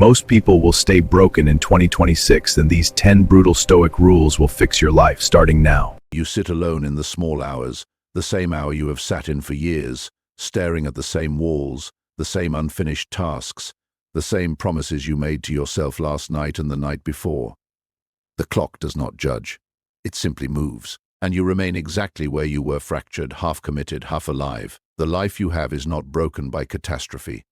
Most people will stay broken in 2026, and these 10 brutal Stoic rules will fix your life starting now. You sit alone in the small hours, the same hour you have sat in for years, staring at the same walls, the same unfinished tasks, the same promises you made to yourself last night and the night before. The clock does not judge. It simply moves, and you remain exactly where you were, fractured, half committed, half alive. The life you have is not broken by catastrophe.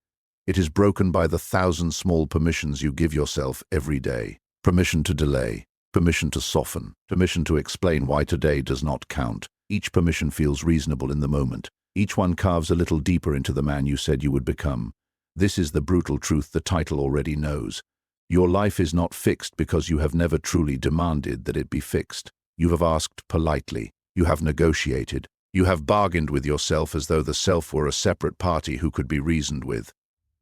It is broken by the 1,000 small permissions you give yourself every day. Permission to delay, permission to soften, permission to explain why today does not count. Each permission feels reasonable in the moment. Each one carves a little deeper into the man you said you would become. This is the brutal truth the title already knows. Your life is not fixed because you have never truly demanded that it be fixed. You have asked politely. You have negotiated. You have bargained with yourself as though the self were a separate party who could be reasoned with.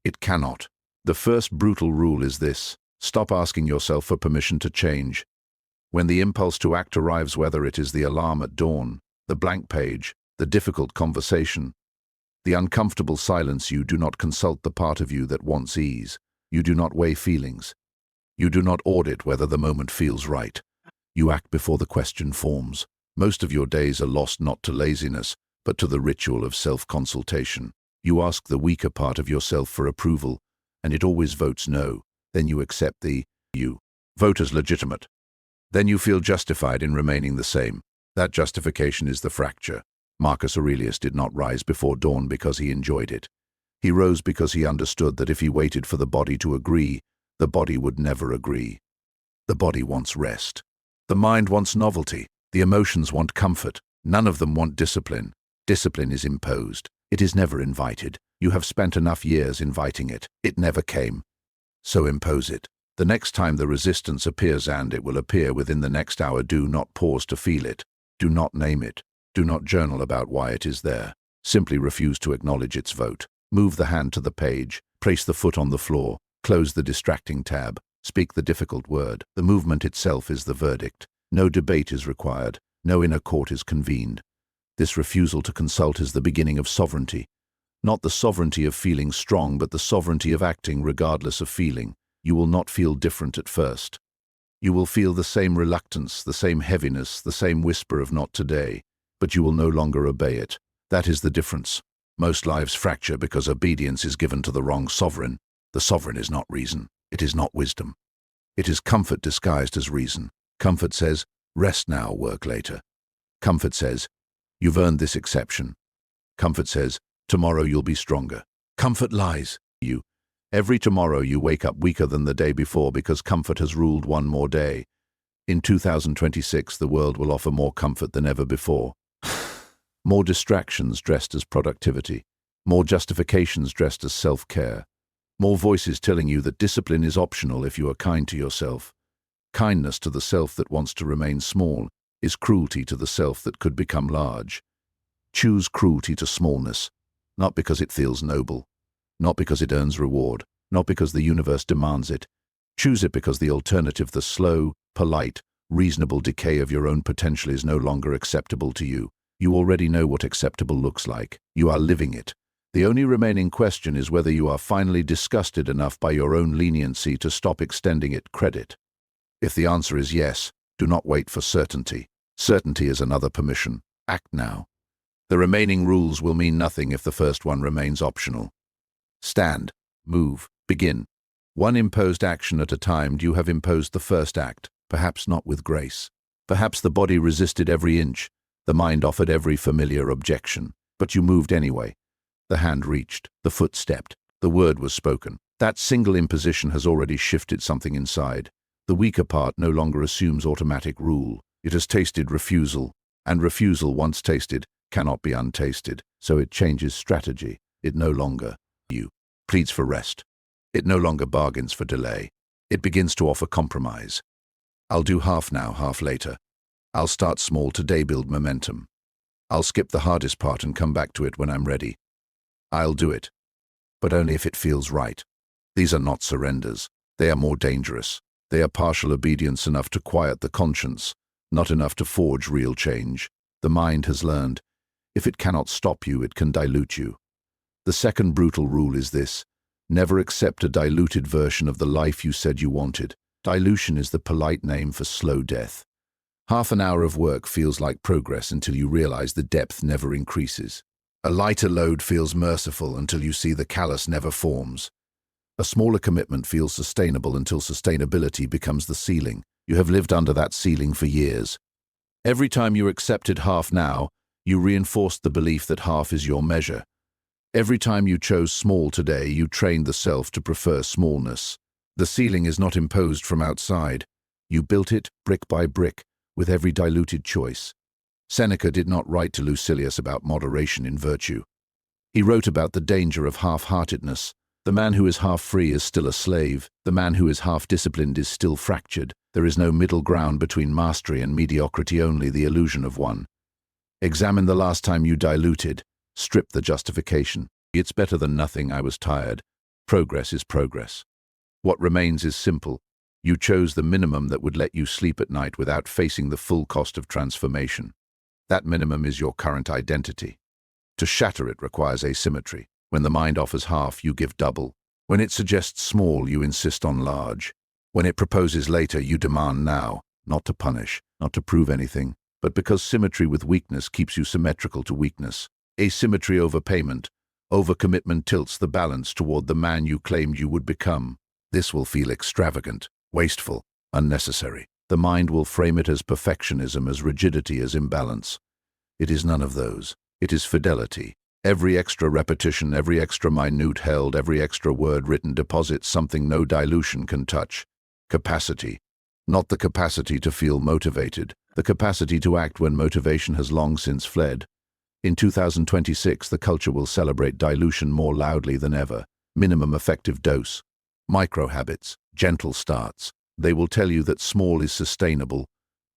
It cannot. The first brutal rule is this: stop asking yourself for permission to change. When the impulse to act arrives, whether it is the alarm at dawn, the blank page, the difficult conversation, the uncomfortable silence, you do not consult the part of you that wants ease. You do not weigh feelings. You do not audit whether the moment feels right. You act before the question forms. Most of your days are lost not to laziness, but to the ritual of self-consultation. You ask the weaker part of yourself for approval, and it always votes no. Then you accept the you vote as legitimate. Then you feel justified in remaining the same. That justification is the fracture. Marcus Aurelius did not rise before dawn because he enjoyed it. He rose because he understood that if he waited for the body to agree, the body would never agree. The body wants rest. The mind wants novelty. The emotions want comfort. None of them want discipline. Discipline is imposed. It is never invited. You have spent enough years inviting it. It never came. So impose it. The next time the resistance appears, and it will appear within the next hour, do not pause to feel it. Do not name it. Do not journal about why it is there. Simply refuse to acknowledge its vote. Move the hand to the page. Place the foot on the floor. Close the distracting tab. Speak the difficult word. The movement itself is the verdict. No debate is required. No inner court is convened. This refusal to consult is the beginning of sovereignty. Not the sovereignty of feeling strong, but the sovereignty of acting regardless of feeling. You will not feel different at first. You will feel the same reluctance, the same heaviness, the same whisper of not today, but you will no longer obey it. That is the difference. Most lives fracture because obedience is given to the wrong sovereign. The sovereign is not reason. It is not wisdom. It is comfort disguised as reason. Comfort says, rest now, work later. Comfort says, you've earned this exception. Comfort says, tomorrow you'll be stronger. Comfort lies. Every tomorrow you wake up weaker than the day before because comfort has ruled one more day. In 2026, the world will offer more comfort than ever before. More distractions dressed as productivity. More justifications dressed as self-care. More voices telling you that discipline is optional if you are kind to yourself. Kindness to the self that wants to remain small is cruelty to the self that could become large. Choose cruelty to smallness, not because it feels noble, not because it earns reward, not because the universe demands it. Choose it because the alternative, the slow, polite, reasonable decay of your own potential, is no longer acceptable to you. You already know what acceptable looks like. You are living it. The only remaining question is whether you are finally disgusted enough by your own leniency to stop extending it credit. If the answer is yes, do not wait for certainty. Certainty is another permission. Act now. The remaining rules will mean nothing if the first one remains optional. Stand, move, begin. One imposed action at a time, you have imposed the first act, perhaps not with grace. Perhaps the body resisted every inch, the mind offered every familiar objection, but you moved anyway. The hand reached, the foot stepped, the word was spoken. That single imposition has already shifted something inside. The weaker part no longer assumes automatic rule. It has tasted refusal, and refusal, once tasted, cannot be untasted, so it changes strategy. It no longer pleads for rest. It no longer bargains for delay. It begins to offer compromise. I'll do half now, half later. I'll start small today, build momentum. I'll skip the hardest part and come back to it when I'm ready. I'll do it, but only if it feels right. These are not surrenders. They are more dangerous. They are partial obedience, enough to quiet the conscience, not enough to forge real change. The mind has learned, if it cannot stop you, it can dilute you. The second brutal rule is this: Never accept a diluted version of the life you said you wanted. Dilution is the polite name for slow death. Half an hour of work feels like progress until you realize the depth never increases. A lighter load feels merciful until you see the callus never forms. A smaller commitment feels sustainable until sustainability becomes the ceiling. You have lived under that ceiling for years. Every time you accepted half now, you reinforced the belief that half is your measure. Every time you chose small today, you trained the self to prefer smallness. The ceiling is not imposed from outside. You built it brick by brick with every diluted choice. Seneca did not write to Lucilius about moderation in virtue. He wrote about the danger of half-heartedness. The man who is half-free is still a slave. The man who is half-disciplined is still fractured. There is no middle ground between mastery and mediocrity, only the illusion of one. Examine the last time you diluted. Strip the justification. It's better than nothing, I was tired. Progress is progress. What remains is simple. You chose the minimum that would let you sleep at night without facing the full cost of transformation. That minimum is your current identity. To shatter it requires asymmetry. When the mind offers half, you give double. When it suggests small, you insist on large. When it proposes later, you demand now, not to punish, not to prove anything, but because symmetry with weakness keeps you symmetrical to weakness. Asymmetry over payment, over commitment tilts the balance toward the man you claimed you would become. This will feel extravagant, wasteful, unnecessary. The mind will frame it as perfectionism, as rigidity, as imbalance. It is none of those. It is fidelity. Every extra repetition, every extra minute held, every extra word written deposits something no dilution can touch. Capacity. Not the capacity to feel motivated, the capacity to act when motivation has long since fled. In 2026, the culture will celebrate dilution more loudly than ever. Minimum effective dose. Micro habits. Gentle starts. They will tell you that small is sustainable,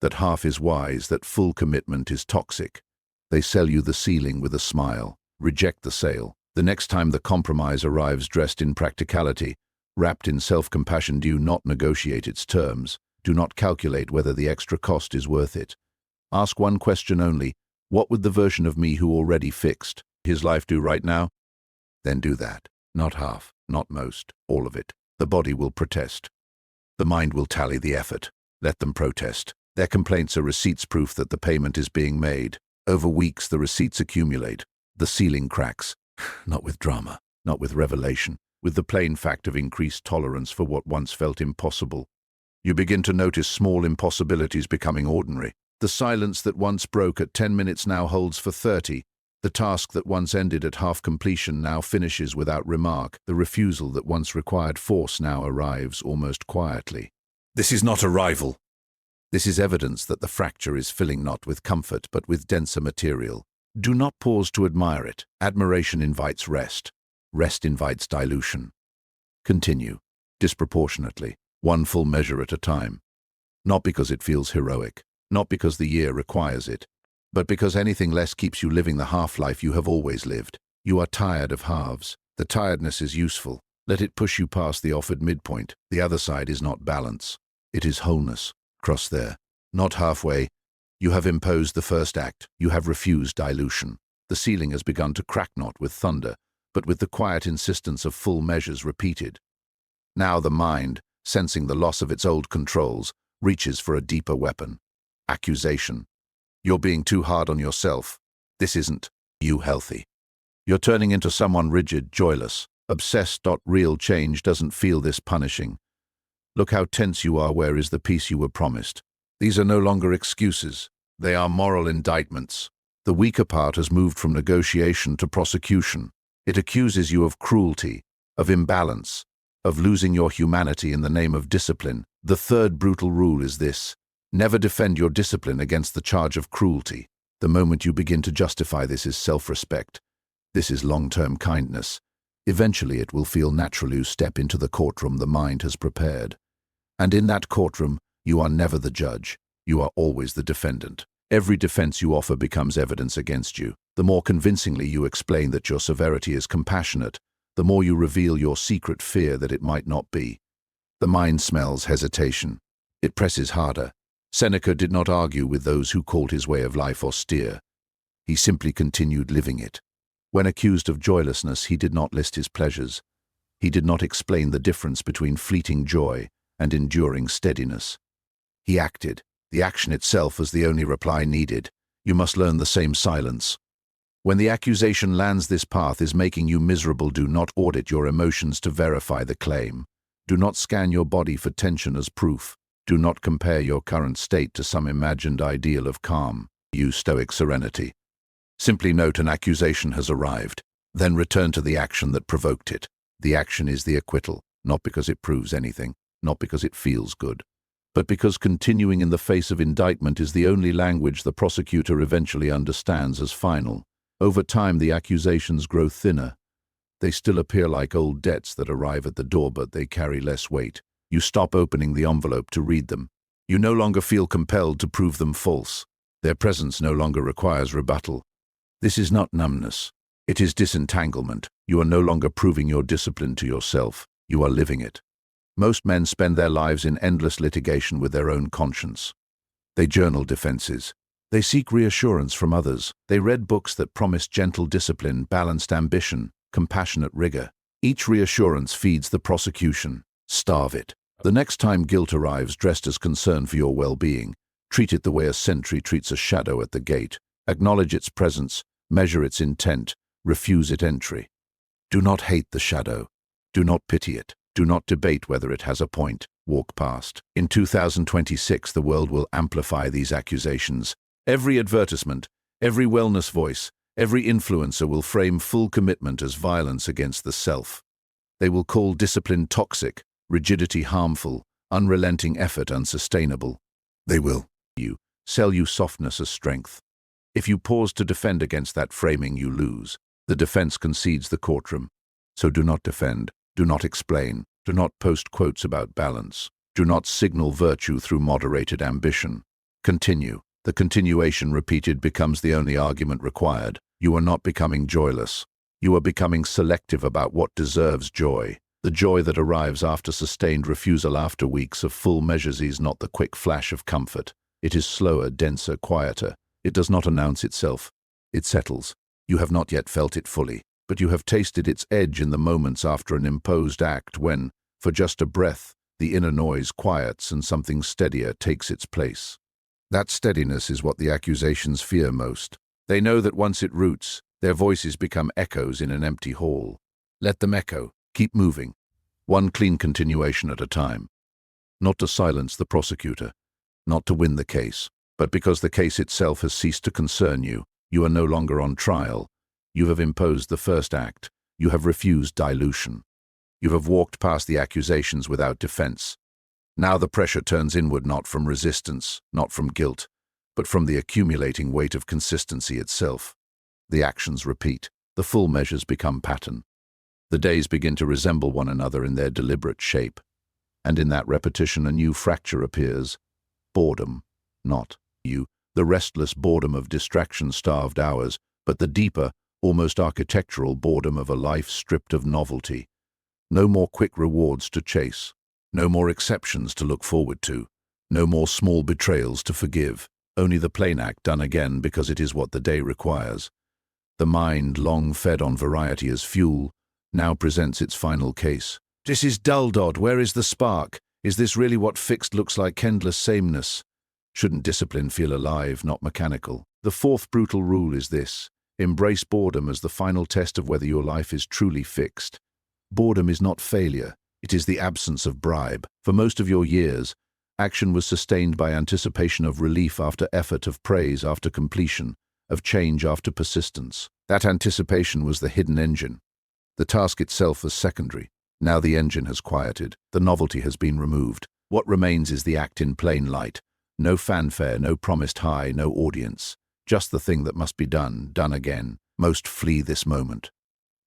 that half is wise, that full commitment is toxic. They sell you the ceiling with a smile. Reject the sale. The next time the compromise arrives dressed in practicality, wrapped in self-compassion, do not negotiate its terms. Do not calculate whether the extra cost is worth it. Ask one question only. What would the version of me who already fixed his life do right now? Then do that. Not half, not most, all of it. The body will protest. The mind will tally the effort. Let them protest. Their complaints are receipts, proof that the payment is being made. Over weeks, the receipts accumulate. The ceiling cracks. Not with drama, not with revelation, with the plain fact of increased tolerance for what once felt impossible. You begin to notice small impossibilities becoming ordinary. The silence that once broke at 10 minutes now holds for 30. The task that once ended at half completion now finishes without remark. The refusal that once required force now arrives almost quietly. This is not a rival. This is evidence that the fracture is filling not with comfort but with denser material. Do not pause to admire it. Admiration invites rest. Rest invites dilution. Continue, disproportionately, one full measure at a time. Not because it feels heroic, not because the year requires it, but because anything less keeps you living the half-life you have always lived. You are tired of halves. The tiredness is useful. Let it push you past the offered midpoint. The other side is not balance. It is wholeness. Cross there. Not halfway. You have imposed the first act. You have refused dilution. The ceiling has begun to crack not with thunder, but with the quiet insistence of full measures repeated. Now the mind, sensing the loss of its old controls, reaches for a deeper weapon. Accusation. You're being too hard on yourself. This isn't you healthy. You're turning into someone rigid, joyless, obsessed. Real change doesn't feel this punishing. Look how tense you are. Where is the peace you were promised? These are no longer excuses. They are moral indictments. The weaker part has moved from negotiation to prosecution. It accuses you of cruelty, of imbalance, of losing your humanity in the name of discipline. The third brutal rule is this: never defend your discipline against the charge of cruelty. The moment you begin to justify this is self-respect. This is long-term kindness. Eventually it will feel natural. You step into the courtroom the mind has prepared. And in that courtroom, you are never the judge. You are always the defendant. Every defense you offer becomes evidence against you. The more convincingly you explain that your severity is compassionate, the more you reveal your secret fear that it might not be. The mind smells hesitation. It presses harder. Seneca did not argue with those who called his way of life austere. He simply continued living it. When accused of joylessness, he did not list his pleasures. He did not explain the difference between fleeting joy and enduring steadiness. He acted. The action itself was the only reply needed. You must learn the same silence. When the accusation lands, this path is making you miserable. Do not audit your emotions to verify the claim. Do not scan your body for tension as proof. Do not compare your current state to some imagined ideal of calm. Use Stoic serenity. Simply note an accusation has arrived. Then return to the action that provoked it. The action is the acquittal, not because it proves anything, not because it feels good, but because continuing in the face of indictment is the only language the prosecutor eventually understands as final. Over time, the accusations grow thinner. They still appear like old debts that arrive at the door, but they carry less weight. You stop opening the envelope to read them. You no longer feel compelled to prove them false. Their presence no longer requires rebuttal. This is not numbness. It is disentanglement. You are no longer proving your discipline to yourself. You are living it. Most men spend their lives in endless litigation with their own conscience. They journal defenses. They seek reassurance from others. They read books that promise gentle discipline, balanced ambition, compassionate rigor. Each reassurance feeds the prosecution. Starve it. The next time guilt arrives dressed as concern for your well-being, treat it the way a sentry treats a shadow at the gate. Acknowledge its presence, measure its intent, refuse it entry. Do not hate the shadow. Do not pity it. Do not debate whether it has a point. Walk past. In 2026, the world will amplify these accusations. Every advertisement, every wellness voice, every influencer will frame full commitment as violence against the self. They will call discipline toxic, rigidity harmful, unrelenting effort unsustainable. They will sell you softness as strength. If you pause to defend against that framing, you lose. The defense concedes the courtroom. So do not defend, do not explain, do not post quotes about balance. Do not signal virtue through moderated ambition. Continue. The continuation repeated becomes the only argument required. You are not becoming joyless. You are becoming selective about what deserves joy. The joy that arrives after sustained refusal, after weeks of full measures, is not the quick flash of comfort. It is slower, denser, quieter. It does not announce itself. It settles. You have not yet felt it fully, but you have tasted its edge in the moments after an imposed act when, for just a breath, the inner noise quiets and something steadier takes its place. That steadiness is what the accusations fear most. They know that once it roots, their voices become echoes in an empty hall. Let them echo. Keep moving. One clean continuation at a time. Not to silence the prosecutor, not to win the case, but because the case itself has ceased to concern you. You are no longer on trial. You have imposed the first act. You have refused dilution. You have walked past the accusations without defense. Now the pressure turns inward, not from resistance, not from guilt, but from the accumulating weight of consistency itself. The actions repeat. The full measures become pattern. The days begin to resemble one another in their deliberate shape. And in that repetition, a new fracture appears. Boredom, not you, the restless boredom of distraction-starved hours, but the deeper, almost architectural boredom of a life stripped of novelty. No more quick rewards to chase. No more exceptions to look forward to. No more small betrayals to forgive. Only the plain act done again because it is what the day requires. The mind, long fed on variety as fuel, now presents its final case. This is dull, Dodd. Where is the spark? Is this really what fixed looks like? Endless sameness. Shouldn't discipline feel alive, not mechanical? The fourth brutal rule is this. Embrace boredom as the final test of whether your life is truly fixed. Boredom is not failure. It is the absence of bribe. For most of your years, action was sustained by anticipation of relief after effort, of praise after completion, of change after persistence. That anticipation was the hidden engine. The task itself was secondary. Now the engine has quieted. The novelty has been removed. What remains is the act in plain light. No fanfare, no promised high, no audience. Just the thing that must be done, done again. Most flee this moment.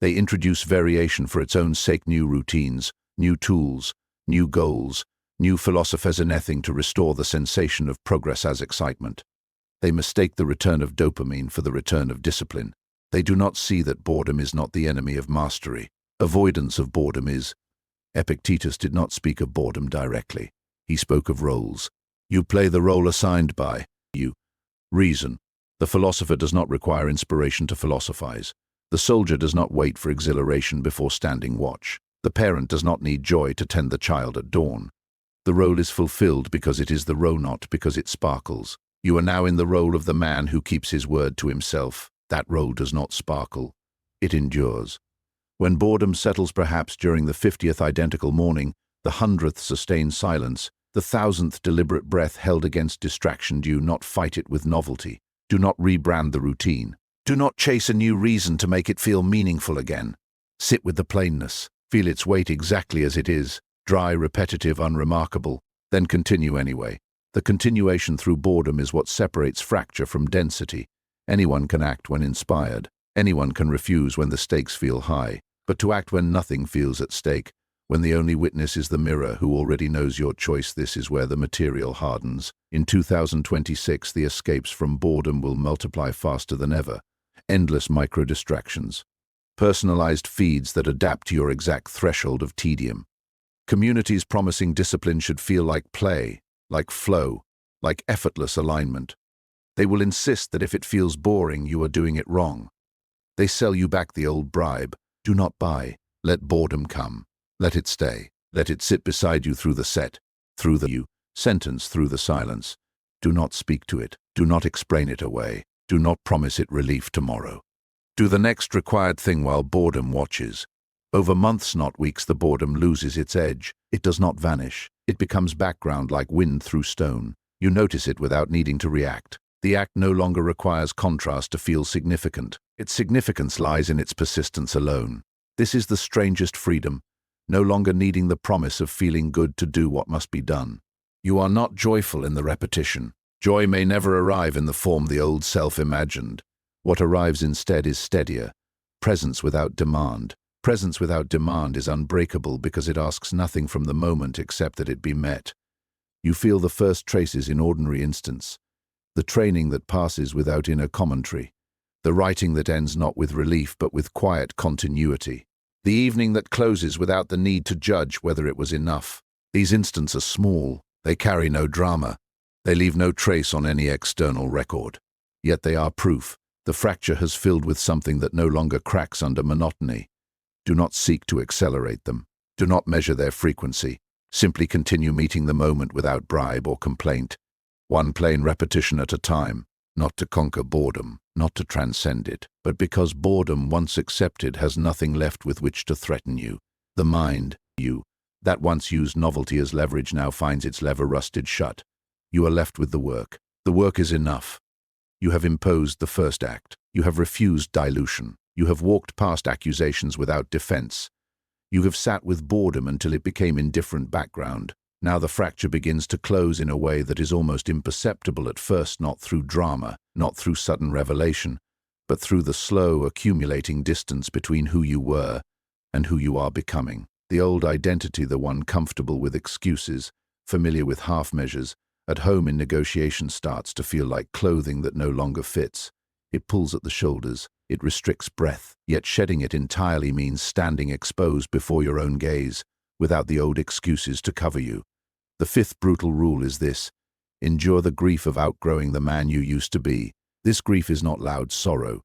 They introduce variation for its own sake, new routines, new tools, new goals, new philosophers, and anything to restore the sensation of progress as excitement. They mistake the return of dopamine for the return of discipline. They do not see that boredom is not the enemy of mastery. Avoidance of boredom is. Epictetus did not speak of boredom directly. He spoke of roles. You play the role assigned by you. Reason. The philosopher does not require inspiration to philosophize. The soldier does not wait for exhilaration before standing watch. The parent does not need joy to tend the child at dawn. The role is fulfilled because it is the role, not because it sparkles. You are now in the role of the man who keeps his word to himself. That role does not sparkle. It endures. When boredom settles, perhaps during the 50th identical morning, the 100th sustained silence, the 1000th deliberate breath held against distraction, do not fight it with novelty. Do not rebrand the routine. Do not chase a new reason to make it feel meaningful again. Sit with the plainness. Feel its weight exactly as it is, dry, repetitive, unremarkable, then continue anyway. The continuation through boredom is what separates fracture from density. Anyone can act when inspired. Anyone can refuse when the stakes feel high. But to act when nothing feels at stake, when the only witness is the mirror who already knows your choice, this is where the material hardens. In 2026, the escapes from boredom will multiply faster than ever. Endless micro-distractions. Personalized feeds that adapt to your exact threshold of tedium. Communities promising discipline should feel like play, like flow, like effortless alignment. They will insist that if it feels boring, you are doing it wrong. They sell you back the old bribe. Do not buy. Let boredom come. Let it stay. Let it sit beside you through the set, through the you, sentence, through the silence. Do not speak to it. Do not explain it away. Do not promise it relief tomorrow. Do the next required thing while boredom watches. Over months, not weeks, the boredom loses its edge. It does not vanish. It becomes background like wind through stone. You notice it without needing to react. The act no longer requires contrast to feel significant. Its significance lies in its persistence alone. This is the strangest freedom, no longer needing the promise of feeling good to do what must be done. You are not joyful in the repetition. Joy may never arrive in the form the old self imagined. What arrives instead is steadier. Presence without demand. Presence without demand is unbreakable because it asks nothing from the moment except that it be met. You feel the first traces in ordinary instants. The training that passes without inner commentary. The writing that ends not with relief but with quiet continuity. The evening that closes without the need to judge whether it was enough. These instants are small. They carry no drama. They leave no trace on any external record. Yet they are proof. The fracture has filled with something that no longer cracks under monotony. Do not seek to accelerate them. Do not measure their frequency. Simply continue meeting the moment without bribe or complaint. One plain repetition at a time. Not to conquer boredom, not to transcend it, but because boredom, once accepted, has nothing left with which to threaten you. The mind, you, that once used novelty as leverage now finds its lever rusted shut. You are left with the work. The work is enough. You have imposed the first act. You have refused dilution. You have walked past accusations without defense. You have sat with boredom until it became indifferent background. Now the fracture begins to close in a way that is almost imperceptible at first, not through drama, not through sudden revelation, but through the slow, accumulating distance between who you were and who you are becoming. The old identity, the one comfortable with excuses, familiar with half measures, at home in negotiation, starts to feel like clothing that no longer fits. It pulls at the shoulders, it restricts breath, yet shedding it entirely means standing exposed before your own gaze, without the old excuses to cover you. The fifth brutal rule is this: endure the grief of outgrowing the man you used to be. This grief is not loud sorrow.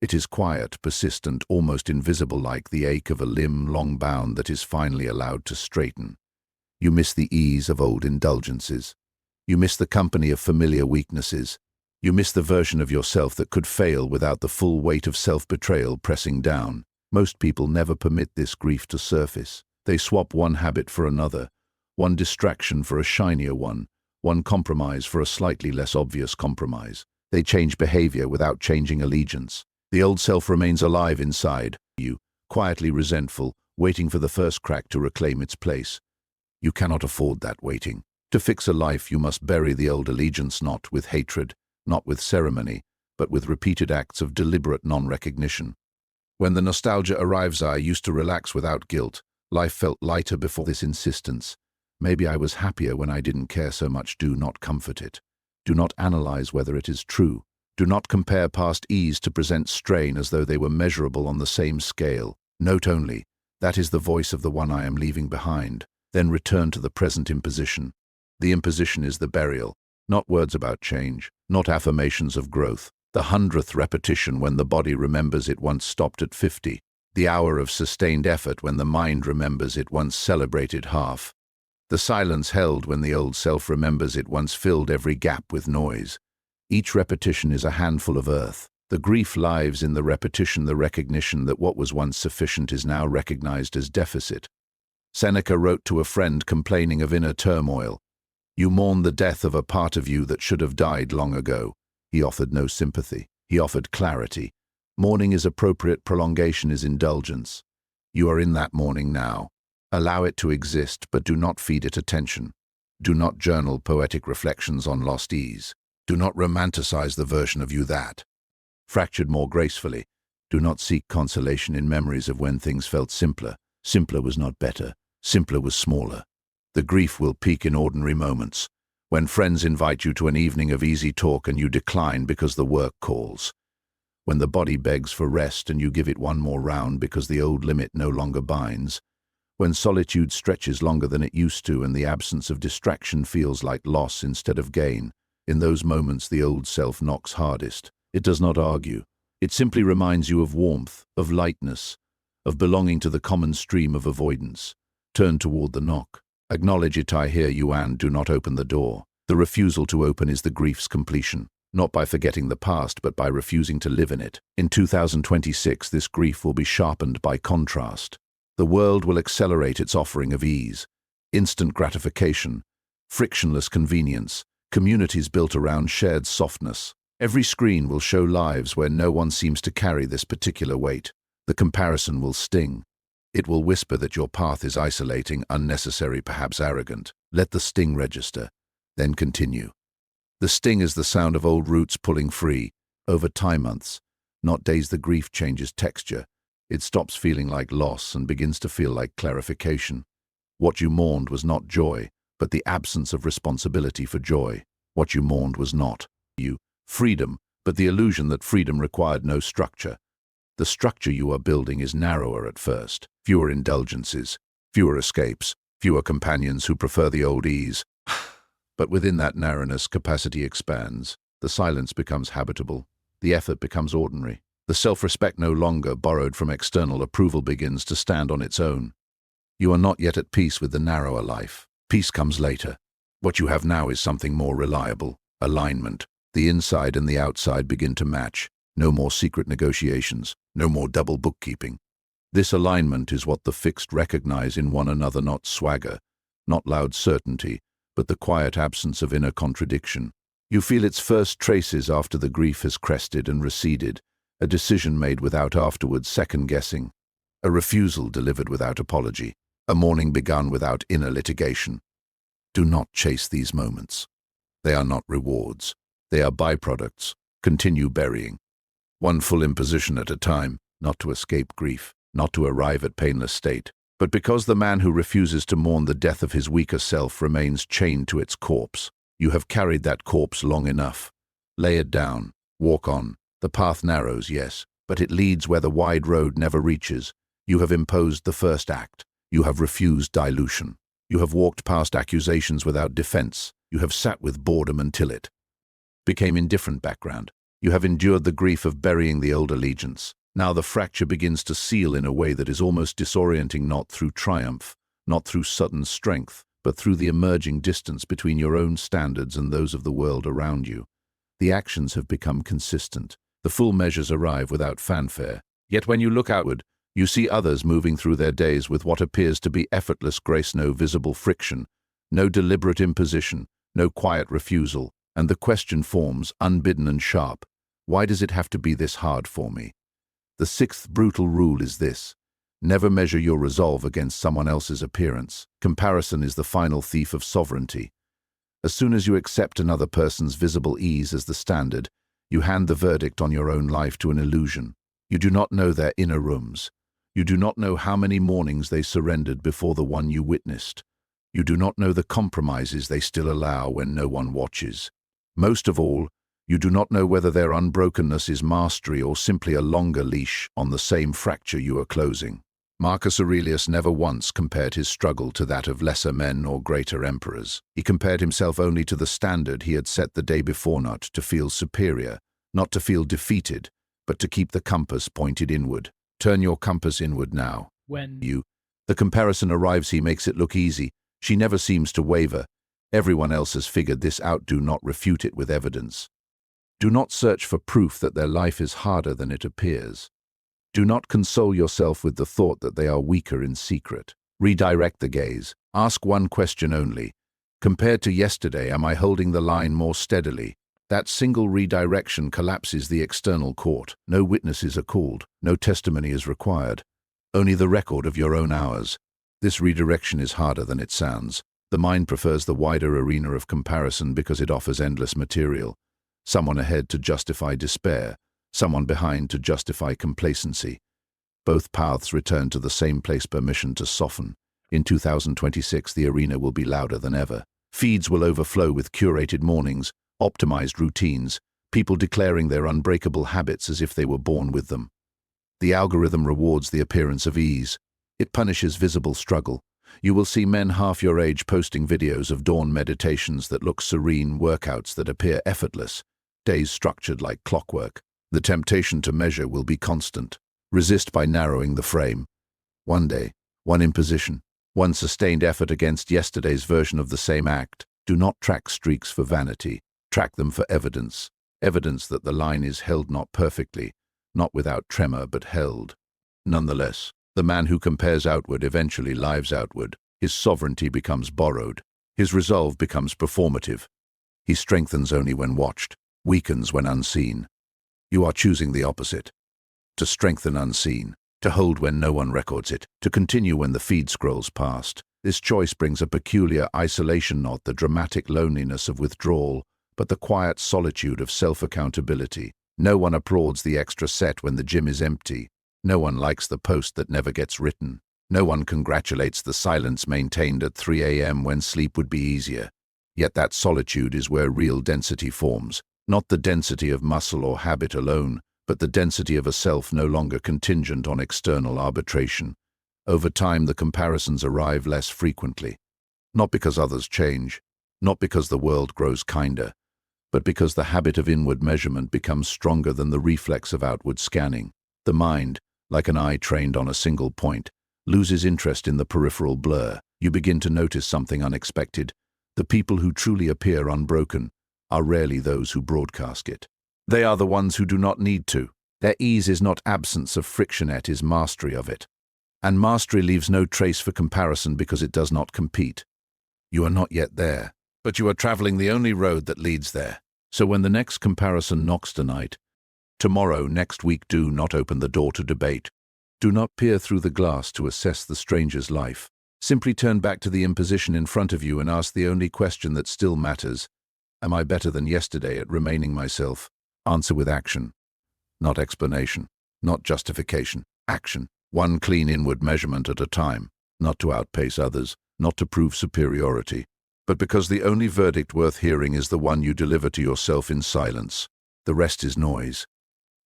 It is quiet, persistent, almost invisible, like the ache of a limb long bound that is finally allowed to straighten. You miss the ease of old indulgences. You miss the company of familiar weaknesses. You miss the version of yourself that could fail without the full weight of self-betrayal pressing down. Most people never permit this grief to surface. They swap one habit for another, one distraction for a shinier one compromise for a slightly less obvious compromise. They change behavior without changing allegiance. The old self remains alive inside you, quietly resentful, waiting for the first crack to reclaim its place. You cannot afford that waiting. To fix a life, you must bury the old allegiance, not with hatred, not with ceremony, but with repeated acts of deliberate non-recognition. When the nostalgia arrives, I used to relax without guilt. Life felt lighter before this insistence. Maybe I was happier when I didn't care so much. Do not comfort it. Do not analyze whether it is true. Do not compare past ease to present strain as though they were measurable on the same scale. Note only, that is the voice of the one I am leaving behind. Then return to the present imposition. The imposition is the burial, not words about change, not affirmations of growth. The 100th repetition when the body remembers it once stopped at 50. The hour of sustained effort when the mind remembers it once celebrated half. The silence held when the old self remembers it once filled every gap with noise. Each repetition is a handful of earth. The grief lives in the repetition, the recognition that what was once sufficient is now recognized as deficit. Seneca wrote to a friend complaining of inner turmoil. You mourn the death of a part of you that should have died long ago. He offered no sympathy. He offered clarity. Mourning is appropriate, prolongation is indulgence. You are in that mourning now. Allow it to exist, but do not feed it attention. Do not journal poetic reflections on lost ease. Do not romanticize the version of you that fractured more gracefully. Do not seek consolation in memories of when things felt simpler. Simpler was not better. Simpler was smaller. The grief will peak in ordinary moments. When friends invite you to an evening of easy talk and you decline because the work calls. When the body begs for rest and you give it one more round because the old limit no longer binds. When solitude stretches longer than it used to and the absence of distraction feels like loss instead of gain. In those moments the old self knocks hardest. It does not argue. It simply reminds you of warmth, of lightness, of belonging to the common stream of avoidance. Turn toward the knock. Acknowledge it, I hear you, and do not open the door. The refusal to open is the grief's completion, not by forgetting the past, but by refusing to live in it. In 2026, this grief will be sharpened by contrast. The world will accelerate its offering of ease, instant gratification, frictionless convenience, communities built around shared softness. Every screen will show lives where no one seems to carry this particular weight. The comparison will sting. It will whisper that your path is isolating, unnecessary, perhaps arrogant. Let the sting register, then continue. The sting is the sound of old roots pulling free. Over time months, not days, the grief changes texture. It stops feeling like loss and begins to feel like clarification. What you mourned was not joy, but the absence of responsibility for joy. What you mourned was not freedom, but the illusion that freedom required no structure. The structure you are building is narrower at first. Fewer indulgences, fewer escapes, fewer companions who prefer the old ease. But within that narrowness, capacity expands. The silence becomes habitable. The effort becomes ordinary. The self-respect no longer borrowed from external approval begins to stand on its own. You are not yet at peace with the narrower life. Peace comes later. What you have now is something more reliable. Alignment. The inside and the outside begin to match. No more secret negotiations. No more double bookkeeping. This alignment is what the fixed recognize in one another, not swagger, not loud certainty, but the quiet absence of inner contradiction. You feel its first traces after the grief has crested and receded, a decision made without afterwards second-guessing, a refusal delivered without apology, a mourning begun without inner litigation. Do not chase these moments. They are not rewards. They are byproducts. Continue burying. One full imposition at a time, not to escape grief, not to arrive at painless state, but because the man who refuses to mourn the death of his weaker self remains chained to its corpse. You have carried that corpse long enough. Lay it down. Walk on. The path narrows, yes, but it leads where the wide road never reaches. You have imposed the first act. You have refused dilution. You have walked past accusations without defense. You have sat with boredom until it became indifferent background. You have endured the grief of burying the old allegiance. Now the fracture begins to seal in a way that is almost disorienting, not through triumph, not through sudden strength, but through the emerging distance between your own standards and those of the world around you. The actions have become consistent. The full measures arrive without fanfare. Yet when you look outward, you see others moving through their days with what appears to be effortless grace, no visible friction, no deliberate imposition, no quiet refusal. And the question forms, unbidden and sharp, why does it have to be this hard for me? The sixth brutal rule is this: never measure your resolve against someone else's appearance. Comparison is the final thief of sovereignty. As soon as you accept another person's visible ease as the standard, you hand the verdict on your own life to an illusion. You do not know their inner rooms. You do not know how many mornings they surrendered before the one you witnessed. You do not know the compromises they still allow when no one watches. Most of all, you do not know whether their unbrokenness is mastery or simply a longer leash on the same fracture you are closing. Marcus Aurelius never once compared his struggle to that of lesser men or greater emperors. He compared himself only to the standard he had set the day before, not to feel superior, not to feel defeated, but to keep the compass pointed inward. Turn your compass inward now. When The comparison arrives, he makes it look easy. She never seems to waver. Everyone else has figured this out. Do not refute it with evidence. Do not search for proof that their life is harder than it appears. Do not console yourself with the thought that they are weaker in secret. Redirect the gaze. Ask one question only. Compared to yesterday, am I holding the line more steadily? That single redirection collapses the external court. No witnesses are called. No testimony is required. Only the record of your own hours. This redirection is harder than it sounds. The mind prefers the wider arena of comparison because it offers endless material. Someone ahead to justify despair, someone behind to justify complacency. Both paths return to the same place, permission to soften. In 2026, the arena will be louder than ever. Feeds will overflow with curated mornings, optimized routines, people declaring their unbreakable habits as if they were born with them. The algorithm rewards the appearance of ease. It punishes visible struggle. You will see men half your age posting videos of dawn meditations that look serene, workouts that appear effortless, days structured like clockwork. The temptation to measure will be constant. Resist by narrowing the frame. One day, one imposition, one sustained effort against yesterday's version of the same act. Do not track streaks for vanity. Track them for evidence. Evidence that the line is held not perfectly, not without tremor, but held. Nonetheless, the man who compares outward eventually lives outward. His sovereignty becomes borrowed. His resolve becomes performative. He strengthens only when watched, weakens when unseen. You are choosing the opposite. To strengthen unseen, to hold when no one records it, to continue when the feed scrolls past. This choice brings a peculiar isolation, not the dramatic loneliness of withdrawal, but the quiet solitude of self-accountability. No one applauds the extra set when the gym is empty. No one likes the post that never gets written. No one congratulates the silence maintained at 3 a.m. when sleep would be easier. Yet that solitude is where real density forms, not the density of muscle or habit alone, but the density of a self no longer contingent on external arbitration. Over time, the comparisons arrive less frequently. Not because others change, not because the world grows kinder, but because the habit of inward measurement becomes stronger than the reflex of outward scanning. The mind, like an eye trained on a single point, loses interest in the peripheral blur. You begin to notice something unexpected. The people who truly appear unbroken are rarely those who broadcast it. They are the ones who do not need to. Their ease is not absence of friction, it is mastery of it. And mastery leaves no trace for comparison because it does not compete. You are not yet there, but you are traveling the only road that leads there. So when the next comparison knocks tonight, tomorrow, next week, do not open the door to debate. Do not peer through the glass to assess the stranger's life. Simply turn back to the imposition in front of you and ask the only question that still matters. Am I better than yesterday at remaining myself? Answer with action. Not explanation, not justification. Action. One clean inward measurement at a time. Not to outpace others, not to prove superiority, but because the only verdict worth hearing is the one you deliver to yourself in silence. The rest is noise.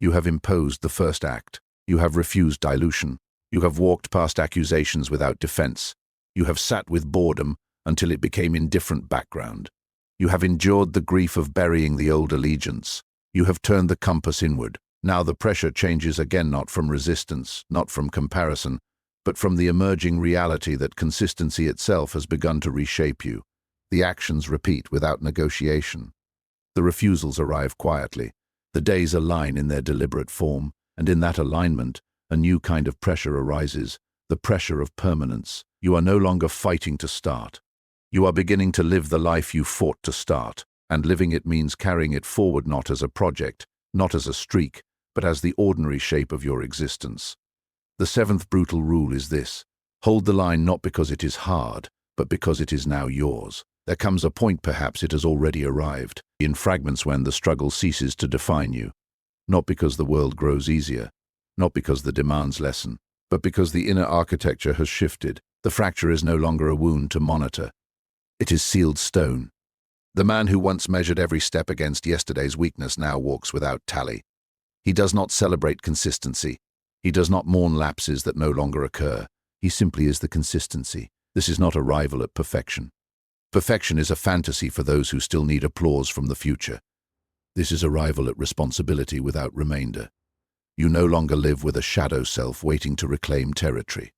You have imposed the first act. You have refused dilution. You have walked past accusations without defense. You have sat with boredom until it became indifferent background. You have endured the grief of burying the old allegiance. You have turned the compass inward. Now the pressure changes again, not from resistance, not from comparison, but from the emerging reality that consistency itself has begun to reshape you. The actions repeat without negotiation. The refusals arrive quietly. The days align in their deliberate form, and in that alignment, a new kind of pressure arises, the pressure of permanence. You are no longer fighting to start. You are beginning to live the life you fought to start, and living it means carrying it forward not as a project, not as a streak, but as the ordinary shape of your existence. The seventh brutal rule is this: hold the line not because it is hard, but because it is now yours. There comes a point, perhaps it has already arrived, in fragments when the struggle ceases to define you. Not because the world grows easier, not because the demands lessen, but because the inner architecture has shifted. The fracture is no longer a wound to monitor. It is sealed stone. The man who once measured every step against yesterday's weakness now walks without tally. He does not celebrate consistency. He does not mourn lapses that no longer occur. He simply is the consistency. This is not arrival at perfection. Perfection is a fantasy for those who still need applause from the future. This is arrival at responsibility without remainder. You no longer live with a shadow self waiting to reclaim territory.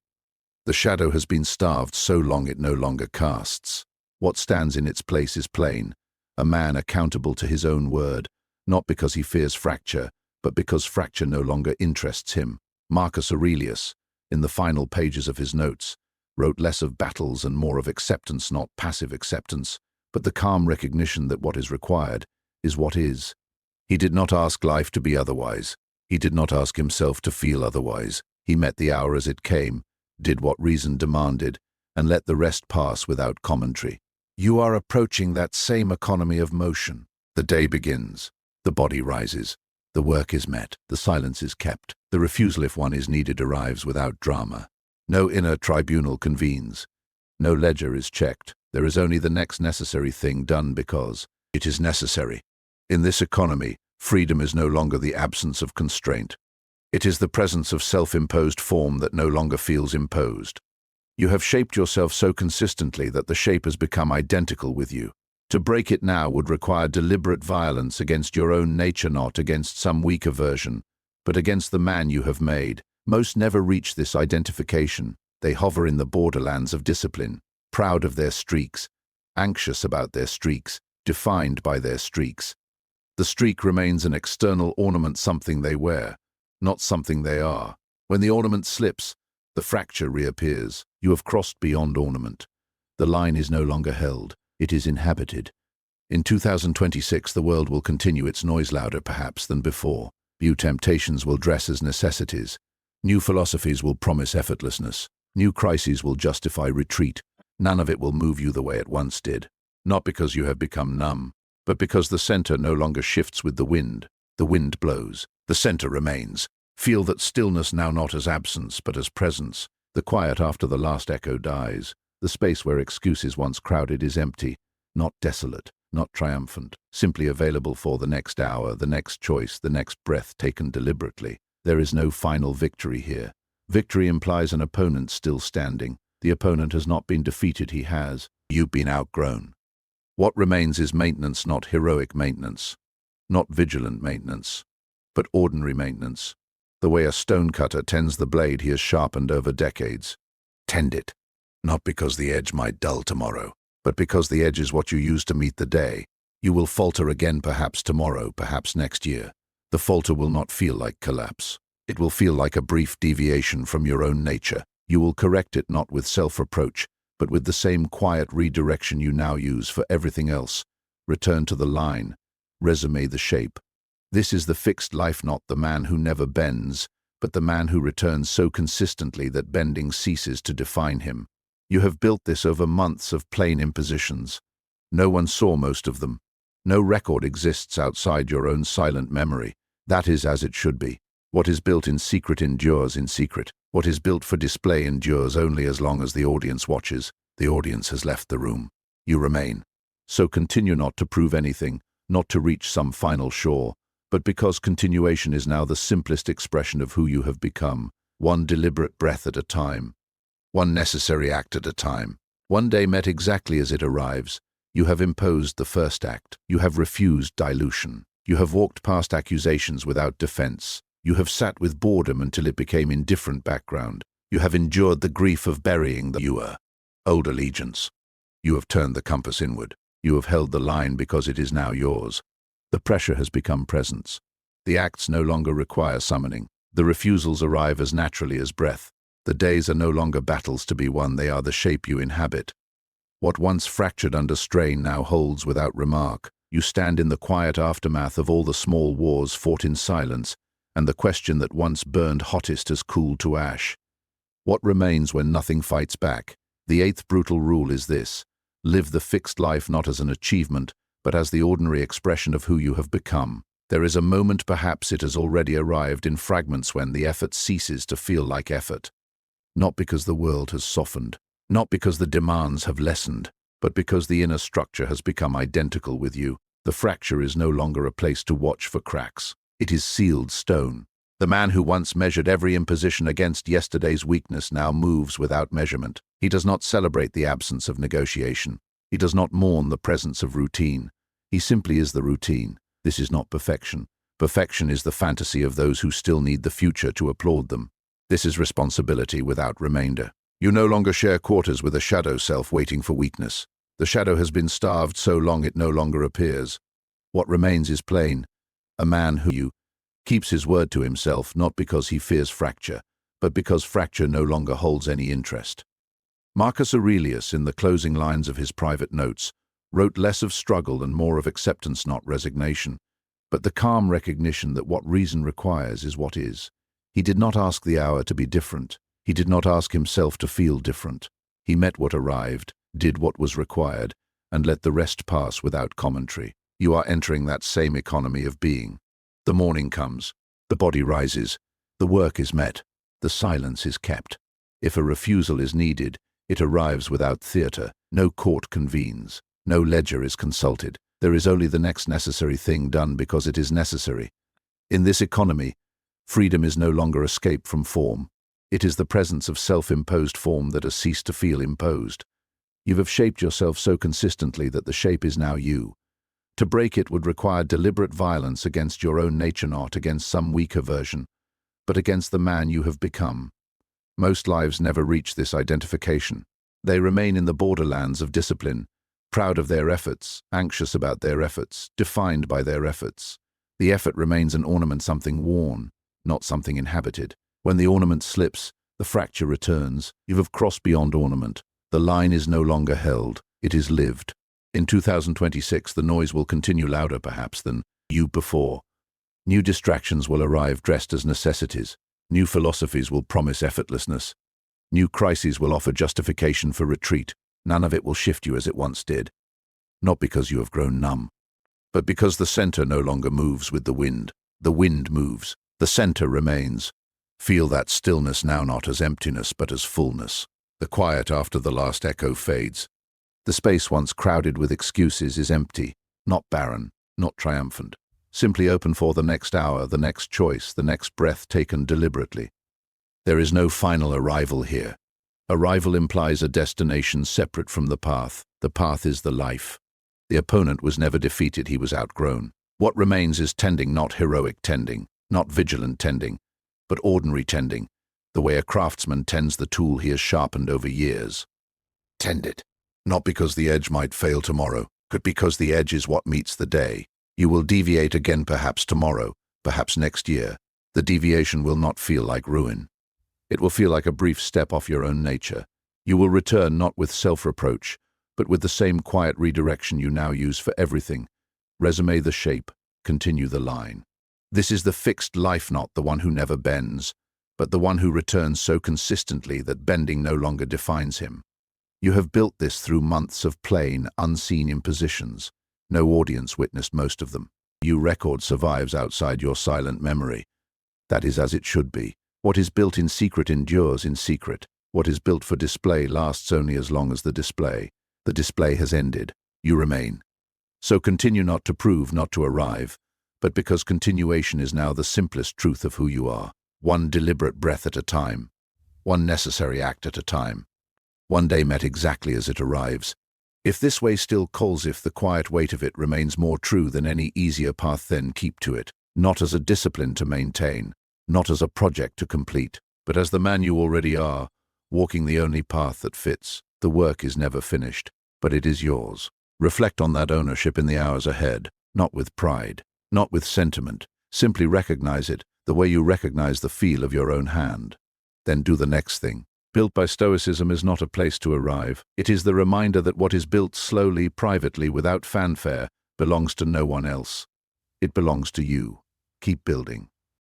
The shadow has been starved so long it no longer casts. What stands in its place is plain, a man accountable to his own word, not because he fears fracture, but because fracture no longer interests him. Marcus Aurelius, in the final pages of his notes, wrote less of battles and more of acceptance, not passive acceptance, but the calm recognition that what is required is what is. He did not ask life to be otherwise. He did not ask himself to feel otherwise. He met the hour as it came, did what reason demanded, and let the rest pass without commentary. You are approaching that same economy of motion. The day begins. The body rises. The work is met. The silence is kept. The refusal, if one is needed, arrives without drama. No inner tribunal convenes. No ledger is checked. There is only the next necessary thing done because it is necessary. In this economy, freedom is no longer the absence of constraint. It is the presence of self-imposed form that no longer feels imposed. You have shaped yourself so consistently that the shape has become identical with you. To break it now would require deliberate violence against your own nature, not against some weaker version, but against the man you have made. Most never reach this identification. They hover in the borderlands of discipline, proud of their streaks, anxious about their streaks, defined by their streaks. The streak remains an external ornament, something they wear, not something they are. When the ornament slips, the fracture reappears. You have crossed beyond ornament. The line is no longer held. It is inhabited. In 2026, the world will continue its noise louder, perhaps, than before. New temptations will dress as necessities. New philosophies will promise effortlessness. New crises will justify retreat. None of it will move you the way it once did. Not because you have become numb, but because the center no longer shifts with the wind. The wind blows. The center remains. Feel that stillness now, not as absence, but as presence. The quiet after the last echo dies. The space where excuses once crowded is empty, not desolate, not triumphant, simply available for the next hour, the next choice, the next breath taken deliberately. There is no final victory here. Victory implies an opponent still standing. The opponent has not been defeated, he has. You've been outgrown. What remains is maintenance, not heroic maintenance, not vigilant maintenance, but ordinary maintenance. The way a stonecutter tends the blade he has sharpened over decades. Tend it, not because the edge might dull tomorrow, but because the edge is what you use to meet the day. You will falter again, perhaps tomorrow, perhaps next year. The falter will not feel like collapse. It will feel like a brief deviation from your own nature. You will correct it not with self-reproach, but with the same quiet redirection you now use for everything else. Return to the line. Resume the shape. This is the fixed life, not the man who never bends, but the man who returns so consistently that bending ceases to define him. You have built this over months of plain impositions. No one saw most of them. No record exists outside your own silent memory. That is as it should be. What is built in secret endures in secret. What is built for display endures only as long as the audience watches. The audience has left the room. You remain. So continue, not to prove anything, not to reach some final shore, but because continuation is now the simplest expression of who you have become, one deliberate breath at a time, one necessary act at a time. One day met exactly as it arrives. You have imposed the first act. You have refused dilution. You have walked past accusations without defense. You have sat with boredom until it became indifferent background. You have endured the grief of burying the your old allegiance. You have turned the compass inward. You have held the line because it is now yours. The pressure has become presence. The acts no longer require summoning. The refusals arrive as naturally as breath. The days are no longer battles to be won, they are the shape you inhabit. What once fractured under strain now holds without remark. You stand in the quiet aftermath of all the small wars fought in silence, and the question that once burned hottest has cooled to ash. What remains when nothing fights back? The eighth brutal rule is this: live the fixed life not as an achievement, but as the ordinary expression of who you have become. There is a moment, perhaps it has already arrived in fragments, when the effort ceases to feel like effort. Not because the world has softened, not because the demands have lessened, but because the inner structure has become identical with you. The fracture is no longer a place to watch for cracks. It is sealed stone. The man who once measured every imposition against yesterday's weakness now moves without measurement. He does not celebrate the absence of negotiation. He does not mourn the presence of routine. He simply is the routine. This is not perfection, Perfection is the fantasy of those who still need the future to applaud them. This is responsibility without remainder. You no longer share quarters with a shadow self waiting for weakness. The shadow has been starved so long it no longer appears. What remains is plain. A man who keeps his word to himself, not because he fears fracture, but because fracture no longer holds any interest. Marcus Aurelius, in the closing lines of his private notes, wrote less of struggle and more of acceptance, not resignation, but the calm recognition that what reason requires is what is. He did not ask the hour to be different. He did not ask himself to feel different. He met what arrived, did what was required, and let the rest pass without commentary. You are entering that same economy of being. The morning comes. The body rises. The work is met. The silence is kept. If a refusal is needed, it arrives without theatre. No court convenes. No ledger is consulted. There is only the next necessary thing done because it is necessary. In this economy, freedom is no longer escape from form. It is the presence of self-imposed form that has ceased to feel imposed. You have shaped yourself so consistently that the shape is now you. To break it would require deliberate violence against your own nature, not against some weaker version, but against the man you have become. Most lives never reach this identification. They remain in the borderlands of discipline, proud of their efforts, anxious about their efforts, defined by their efforts. The effort remains an ornament, something worn, not something inhabited. When the ornament slips, the fracture returns. You have crossed beyond ornament. The line is no longer held. It is lived. In 2026, the noise will continue louder perhaps than you before. New distractions will arrive dressed as necessities. New philosophies will promise effortlessness. New crises will offer justification for retreat. None of it will shift you as it once did. Not because you have grown numb, but because the center no longer moves with the wind. The wind moves. The center remains. Feel that stillness now, not as emptiness but as fullness. The quiet after the last echo fades. The space once crowded with excuses is empty, not barren, not triumphant. Simply open for the next hour, the next choice, the next breath taken deliberately. There is no final arrival here. Arrival implies a destination separate from the path. The path is the life. The opponent was never defeated, he was outgrown. What remains is tending, not heroic tending, not vigilant tending, but ordinary tending, the way a craftsman tends the tool he has sharpened over years. Tend it, not because the edge might fail tomorrow, but because the edge is what meets the day. You will deviate again perhaps tomorrow, perhaps next year. The deviation will not feel like ruin. It will feel like a brief step off your own nature. You will return not with self-reproach, but with the same quiet redirection you now use for everything. Resume the shape, continue the line. This is the fixed life, not the one who never bends, but the one who returns so consistently that bending no longer defines him. You have built this through months of plain, unseen impositions. No audience witnessed most of them. Your record survives outside your silent memory. That is as it should be. What is built in secret endures in secret. What is built for display lasts only as long as the display. The display has ended. You remain. So continue, not to prove, not to arrive, but because continuation is now the simplest truth of who you are. One deliberate breath at a time. One necessary act at a time. One day met exactly as it arrives. If this way still calls, if the quiet weight of it remains more true than any easier path, then keep to it, not as a discipline to maintain, not as a project to complete, but as the man you already are, walking the only path that fits. The work is never finished, but it is yours. Reflect on that ownership in the hours ahead, not with pride, not with sentiment. Simply recognize it, the way you recognize the feel of your own hand. Then do the next thing. Built by Stoicism is not a place to arrive. It is the reminder that what is built slowly, privately, without fanfare, belongs to no one else. It belongs to you. Keep building.